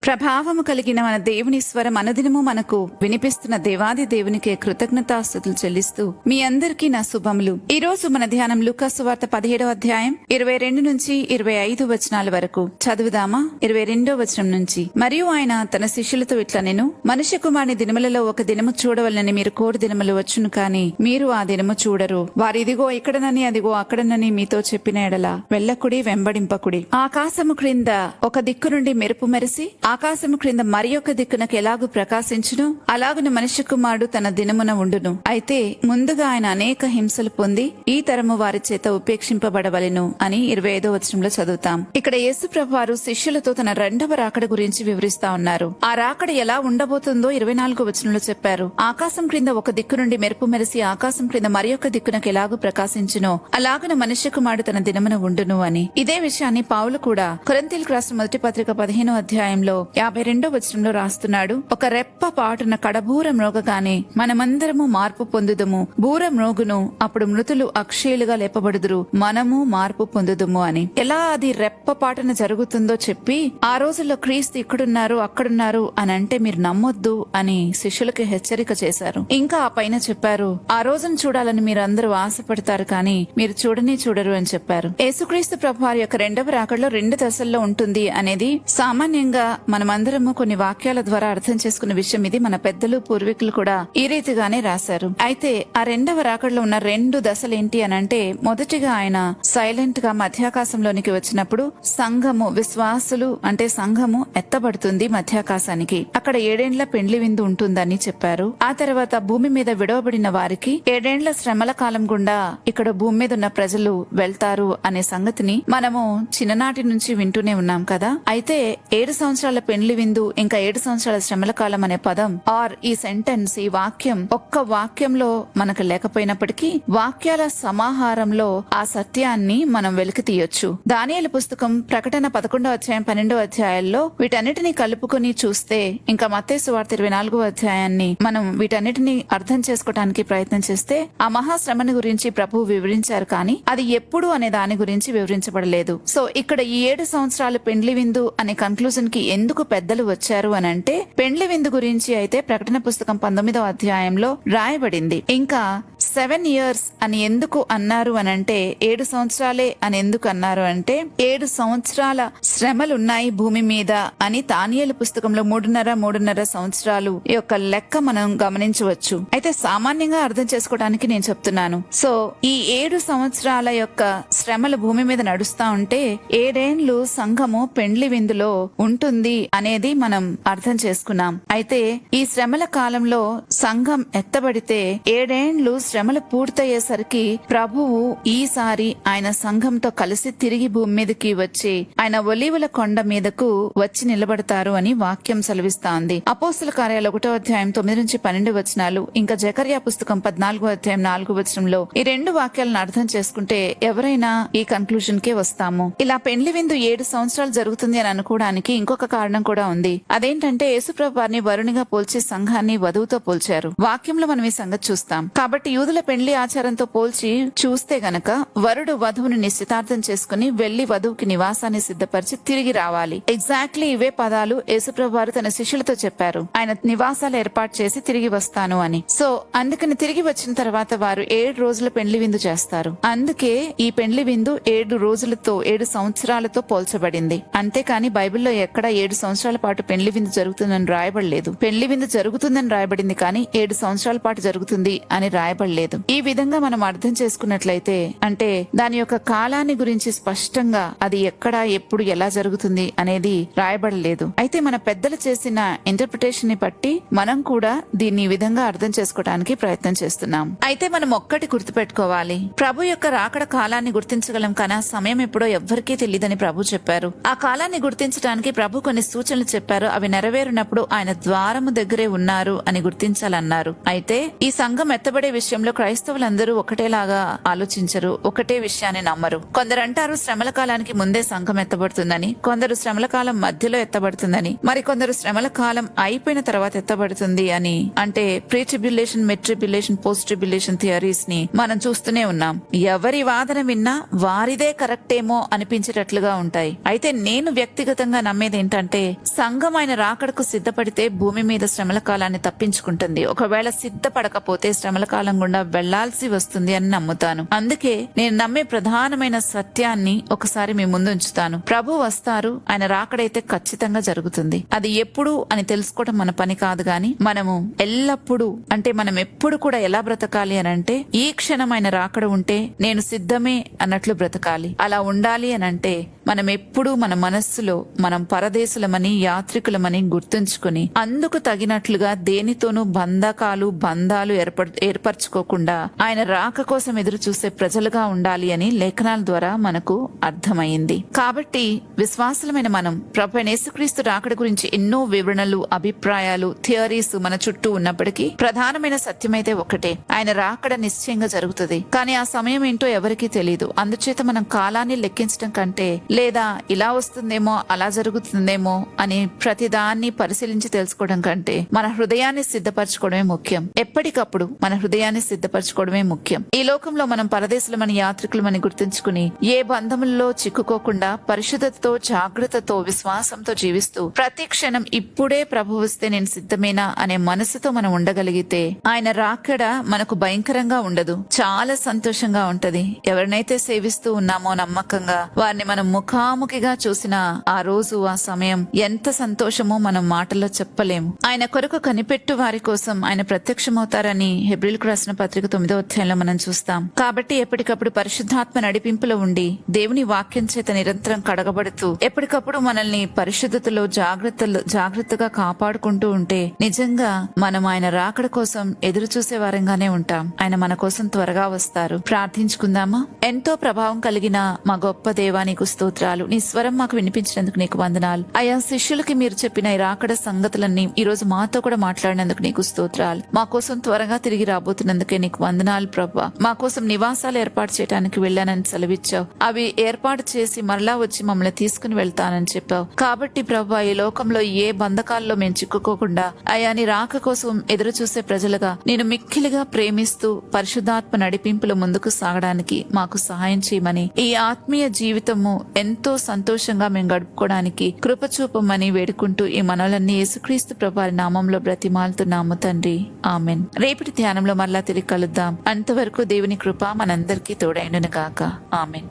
ప్రభావము కలిగిన మన దేవుని స్వరం అనుదినము మనకు వినిపిస్తున్న దేవాది దేవునికే కృతజ్ఞతాస్తుతులు చెల్లిస్తూ మీ అందరికీ నా శుభములు. ఈ రోజు మన ధ్యానం లూకాసు వార్త 17వ అధ్యాయం 22 నుంచి 25 వచనాల వరకు చదువుదామా. 22వ వచనం నుంచి, మరియు ఆయన తన శిష్యులతో ఇట్లా నేను మనుష్య కుమారుని దినములలో ఒక దినము చూడవలనని మీరు కోడి దినములు వచ్చును, కాని మీరు ఆ దినము చూడరు. వారిదిగో ఇక్కడనని అదిగో అక్కడనని మీతో చెప్పిన ఎడల వెళ్ళకుడి, వెంబడింపకుడి. ఆకాశము క్రింద ఒక దిక్కు నుండి మెరుపు మెరిసి ఆకాశము క్రింద మరి ఒక దిక్కునకు ఎలాగు ప్రకాశించును, అలాగున మనుష్య కుమారుడు తన దినమున ఉండును. అయితే ముందుగా ఆయన అనేక హింసలు పొంది ఈ తరము వారి చేత ఉపేక్షింపబడవలెను అని 25వ వచనంలో చదువుతాం. ఇక్కడ యేసు ప్రభువారు శిష్యులతో తన రెండవ రాకడ గురించి వివరిస్తా ఉన్నారు. ఆ రాకడ ఎలా ఉండబోతుందో 24వ వచనంలో చెప్పారు. ఆకాశం క్రింద ఒక దిక్కు నుండి మెరుపు మెరిసి ఆకాశం క్రింద మరి ఒక దిక్కునకు ఎలాగు ప్రకాశించునో అలాగున మనుష్య కుమారుడు తన దినమున ఉండును అని. ఇదే విషయాన్ని పౌలు కూడా కొరింథీయులకు రాసిన మొదటి పత్రిక 15వ అధ్యాయంలో 52వ వచనంలో రాస్తున్నాడు. ఒక రెప్ప పాటున కడబూర మ్రోగగానే మనమందరము మార్పు పొందుదుము. బూర మ్రోగును, అప్పుడు మృతులు అక్షయులుగా లేపబడుదురు, మనము మార్పు పొందుదుము అని. ఎలా అది రెప్ప పాటున జరుగుతుందో చెప్పి ఆ రోజుల్లో క్రీస్తు ఇక్కడున్నారు అక్కడున్నారు అని అంటే మీరు నమ్మొద్దు అని శిష్యులకి హెచ్చరిక చేశారు. ఇంకా ఆ పైన చెప్పారు, ఆ రోజును చూడాలని మీరు అందరూ ఆశపడతారు కానీ మీరు చూడరు అని చెప్పారు. యేసుక్రీస్తు ప్రభువారి యొక్క రెండవ రాకడలో 2 దశల్లో ఉంటుంది అనేది సామాన్యంగా మనమందరము కొన్ని వాక్యాల ద్వారా అర్థం చేసుకున్న విషయం ఇది. మన పెద్దలు పూర్వీకులు కూడా ఈ రీతిగానే రాశారు. అయితే ఆ రెండవ రాకడలో ఉన్న 2 దశలు ఏంటి అనంటే, మొదటిగా ఆయన సైలెంట్ గా మధ్యాకాశంలోనికి వచ్చినప్పుడు సంఘము, విశ్వాసులు అంటే సంఘము ఎత్తబడుతుంది మధ్యాకాశానికి. అక్కడ 7 ఏండ్ల పెండ్లి విందు ఉంటుందని చెప్పారు. ఆ తర్వాత భూమి మీద విడవబడిన వారికి 7 ఏండ్ల శ్రమల కాలం గుండా ఇక్కడ భూమి మీద ఉన్న ప్రజలు వెళ్తారు అనే సంగతిని మనము చిన్ననాటి నుంచి వింటూనే ఉన్నాం కదా. అయితే 7 సంవత్సరాల పెండ్లి విందు ఇంకా 7 సంవత్సరాల శ్రమల కాలం అనే పదం ఈ సెంటెన్స్, ఈ వాక్యం ఒక్క వాక్యంలో మనకు లేకపోయినప్పటికీ వాక్యాల సమాహారంలో ఆ సత్యాన్ని మనం వెలికి తీయొచ్చు. దానియేలు పుస్తకం, ప్రకటన 11వ అధ్యాయం 12వ అధ్యాయాల్లో వీటన్నిటినీ కలుపుకొని చూస్తే, ఇంకా మత్తయి సువార్త 24వ అధ్యాయాన్ని మనం వీటన్నిటినీ అర్థం చేసుకోవడానికి ప్రయత్నం చేస్తే ఆ మహాశ్రమని గురించి ప్రభువు వివరించారు, కానీ అది ఎప్పుడు అనే దాని గురించి వివరించబడలేదు. సో ఇక్కడ ఈ 7 సంవత్సరాలు పెండ్లి విందు అనే కన్క్లూజన్ కి ఎందుకు పెద్దలు వచ్చారు అని అంటే, పెండ్లి విందు గురించి అయితే ప్రకటన పుస్తకం 19వ అధ్యాయంలో రాయబడింది. ఇంకా 7 years అని ఎందుకు అన్నారు అనంటే, 7 సంవత్సరాలే అని ఎందుకు అన్నారు అంటే 7 సంవత్సరాల శ్రమలున్నాయి భూమి మీద అని దానియేలు పుస్తకంలో 3.5 సంవత్సరాలు యొక్క లెక్క మనం గమనించవచ్చు. అయితే సామాన్యంగా అర్థం చేసుకోవడానికి నేను చెప్తున్నాను. సో ఈ 7 సంవత్సరాల యొక్క శ్రమలు భూమి మీద నడుస్తా ఉంటే 7 ఏండ్లు సంఘము పెండ్లి విందులో ఉంటుంది అనేది మనం అర్థం చేసుకున్నాం. అయితే ఈ శ్రమల కాలంలో సంఘం ఎత్తబడితే 7 ఏండ్లు శ్రమలు పూర్తయ్యేసరికి ప్రభువు ఈసారి ఆయన సంఘంతో కలిసి తిరిగి భూమి మీదకి వచ్చి ఆయన ఒలీవల కొండ మీదకు వచ్చి నిలబడతారు అని వాక్యం సెలవిస్తా ఉంది. అపోస్తల కార్యాలు 1వ అధ్యాయం 9 నుంచి 12 వచనాలు, ఇంకా జకర్యా పుస్తకం 14వ అధ్యాయం 4వ వచనంలో ఈ 2 వాక్యాలను అర్థం చేసుకుంటే ఎవరైనా ఈ కన్క్లూజన్ కే వస్తాము. ఇలా పెండ్లి విందు 7 సంవత్సరాలు జరుగుతుంది అని అనుకోవడానికి ఇంకొక కారణం కూడా ఉంది. అదేంటంటే యేసుప్రభు వారిని వరునిగా పోల్చి సంఘాన్ని వధువుతో పోల్చారు. వాక్యంలో మనం ఈ సంగతి చూస్తాం. కాబట్టి యూదుల పెండ్లి ఆచారంతో పోల్చి చూస్తే గనక వరుడు వధువుని నిశ్చితార్థం చేసుకుని వెళ్లి వధువుకి నివాసాన్ని సిద్ధపరిచి తిరిగి రావాలి. ఎగ్జాక్ట్లీ ఇవే పదాలు యేసుప్రభు వారు తన శిష్యులతో చెప్పారు. ఆయన నివాసాలు ఏర్పాటు చేసి తిరిగి వస్తాను అని. సో అందుకని తిరిగి వచ్చిన తర్వాత వారు 7 రోజుల పెండ్లి విందు చేస్తారు. అందుకే ఈ పెండ్లి విందు 7 రోజులతో 7 సంవత్సరాలతో పోల్చబడింది. అంతేకాని బైబిల్లో ఎక్కడ 7 సంవత్సరాల పాటు పెండ్లి విందు జరుగుతుందని రాయబడలేదు. పెండ్లి విందు జరుగుతుందని రాయబడింది కానీ 7 సంవత్సరాల పాటు జరుగుతుంది అని రాయబడలేదు. ఈ విధంగా మనం అర్థం చేసుకున్నట్లయితే, అంటే దాని యొక్క కాలాన్ని గురించి స్పష్టంగా అది ఎక్కడ, ఎప్పుడు, ఎలా జరుగుతుంది అనేది రాయబడలేదు. అయితే మన పెద్దలు చేసిన ఇంటర్ప్రిటేషన్ ని బట్టి మనం కూడా దీన్ని ఈ విధంగా అర్థం చేసుకోవడానికి ప్రయత్నం చేస్తున్నాం. అయితే మనం ఒక్కటి గుర్తుపెట్టుకోవాలి, ప్రభు యొక్క రాకడ కాలాన్ని గుర్తించగలం కానీ ఆ సమయం ఎప్పుడో ఎవ్వరికీ తెలియదని ప్రభు చెప్పారు. ఆ కాలాన్ని గుర్తించడానికి ప్రభు కొన్ని సూచనలు చెప్పారు. అవి నెరవేరినప్పుడు ఆయన ద్వారము దగ్గరే ఉన్నారు అని గుర్తించాలన్నారు. అయితే ఈ సంఘం ఎత్తబడే విషయంలో క్రైస్తవులందరూ ఒకటేలాగా ఆలోచించరు, ఒకటే విషయాన్ని నమ్మరు. కొందరు అంటారు శ్రమల కాలానికి ముందే సంఘం ఎత్తబడుతుందని, కొందరు శ్రమల కాలం మధ్యలో ఎత్తబడుతుందని, మరి కొందరు శ్రమల కాలం అయిపోయిన తర్వాత ఎత్తబడుతుంది అని. అంటే pre tribulation, mid tribulation, post tribulation theories ని మనం చూస్తూనే ఉన్నాం. ఎవరి వాదన విన్నా వారిదే కరెక్ట్ ఏమో అనిపించేటట్లుగా ఉంటాయి. అయితే నేను వ్యక్తిగతంగా నమ్మేది ఏంటంటే సంఘం ఆయన రాకడకు సిద్ధపడితే భూమి మీద శ్రమల కాలాన్ని తప్పించుకుంటుంది. ఒకవేళ సిద్ధపడకపోతే శ్రమల కాలం గుండా వెళ్లాల్సి వస్తుంది అని నమ్ముతాను. అందుకే నేను నమ్మే ప్రధానమైన సత్యాన్ని ఒకసారి మీ ముందు ఉంచుతాను. ప్రభు వస్తారు, ఆయన రాకడైతే ఖచ్చితంగా జరుగుతుంది. అది ఎప్పుడు అని తెలుసుకోవడం మన పని కాదు గాని మనము ఎల్లప్పుడూ, అంటే మనం ఎప్పుడు కూడా ఎలా బ్రతకాలి అని అంటే ఈ క్షణం ఆయన రాకడ ఉంటే నేను సిద్ధమే అన్నట్లు బ్రతకాలి. అలా ఉండాలి అని అంటే మనం ఎప్పుడూ మన మనస్సులో మనం పరదేశులమని, యాత్రికులమని గుర్తుంచుకుని అందుకు తగినట్లుగా దేనితోనూ బంధాలు ఏర్పరచుకోకుండా ఆయన రాక కోసం ఎదురు చూసే ప్రజలుగా ఉండాలి అని లేఖనాల ద్వారా మనకు అర్థమైంది. కాబట్టి విశ్వాసులమైన మనం ప్రభు యేసుక్రీస్తు రాకడ గురించి ఎన్నో వివరణలు, అభిప్రాయాలు, థియరీస్ మన చుట్టూ ఉన్నప్పటికీ ప్రధానమైన సత్యమైతే ఒకటే, ఆయన రాకడ నిశ్చయంగా జరుగుతుంది. కానీ ఆ సమయం ఏంటో ఎవరికీ తెలియదు. అందుచేత మనం కాలాన్ని లెక్కించడం కంటే, లేదా ఇలా వస్తుందేమో అలా జరుగుతుందేమో అని ప్రతిదాన్ని పరిశీలించి తెలుసుకోవడం కంటే మన హృదయాన్ని సిద్ధపరచుకోవడమే ముఖ్యం. ఎప్పటికప్పుడు మన హృదయాన్ని సిద్ధపరచుకోవడమే ముఖ్యం. ఈ లోకంలో మనం పరదేశులమని, యాత్రికులమని గుర్తుంచుకుని ఏ బంధముల్లో చిక్కుకోకుండా పరిశుద్ధతతో, జాగ్రత్తతో, విశ్వాసంతో జీవిస్తూ ప్రతి క్షణం ఇప్పుడే ప్రభు వస్తే నేను సిద్ధమేనా అనే మనసుతో మనం ఉండగలిగితే ఆయన రాకడ మనకు భయంకరంగా ఉండదు, చాలా సంతోషంగా ఉంటది. ఎవరినైతే సేవిస్తూ ఉన్నామో నమ్మకంగా వారిని మనం ముఖాముఖిగా చూసిన ఆ రోజు, ఆ సమయం ఎంత సంతోషమో మనం మాటల్లో చెప్పలేము. ఆయన కొరకు కనిపెట్టు వారి కోసం ఆయన ప్రత్యక్షమవుతారని హెబ్రీయులకు రాసిన పత్రిక 9వ అధ్యాయంలో మనం చూస్తాం. కాబట్టి ఎప్పటికప్పుడు పరిశుద్ధాత్మ నడిపింపులో ఉండి దేవుని వాక్యం చేత నిరంతరం కడగబడుతూ ఎప్పటికప్పుడు మనల్ని పరిశుద్ధతలో జాగ్రత్తగా కాపాడుకుంటూ ఉంటే నిజంగా మనం ఆయన రాకడ కోసం ఎదురు చూసే వారంగానే ఉంటాం. ఆయన మన కోసం త్వరగా వస్తారు. ప్రార్థించుకుందామా? ఎంతో ప్రభావం కలిగిన మా గొప్ప దేవా, నీకు స్తోత్రాలు. నీ స్వరం మాకు వినిపించినందుకు నీకు వందనాలు. ఆయా శిష్యులకి మీరు చెప్పిన ఈ రాకడ సంగతులన్నీ ఈ రోజు మాతో కూడా మాట్లాడినందుకు నీకు స్తోత్రాలు. మా కోసం త్వరగా తిరిగి రాబోతున్నందుకే నీకు వందనాలు ప్రభా. మా కోసం నివాసాలు ఏర్పాటు చేయడానికి వెళ్ళానని సెలవిచ్చావు. అవి ఏర్పాటు చేసి మరలా వచ్చి మమ్మల్ని తీసుకుని వెళ్తానని చెప్పావు. కాబట్టి ప్రభా, ఈ లోకంలో ఏ బంధకాల్లో మేము చిక్కుకోకుండా అయా నీ రాక కోసం ఎదురు చూసే ప్రజలుగా నేను మిక్కిలిగా ప్రేమిస్తూ పరిశుద్ధాత్మ నడిపింపులు ముందుకు సాగడానికి మాకు సహాయం చేయమని, ఈ ఆత్మీయ జీవితము ఎంతో సంతోషంగా మేము గడుపుకోవడానికి కృప చూపమని వేడుకుంటూ ఈ మనలన్నీ యేసుక్రీస్తు ప్రభువారి నామంలో బ్రతిమాలుతున్నాము తండ్రి. ఆమెన్. రేపటి ధ్యానంలో మరలా తిరిగి కలుద్దాం. అంతవరకు దేవుని కృప మనందరికీ తోడైండును గాక. ఆమెన్.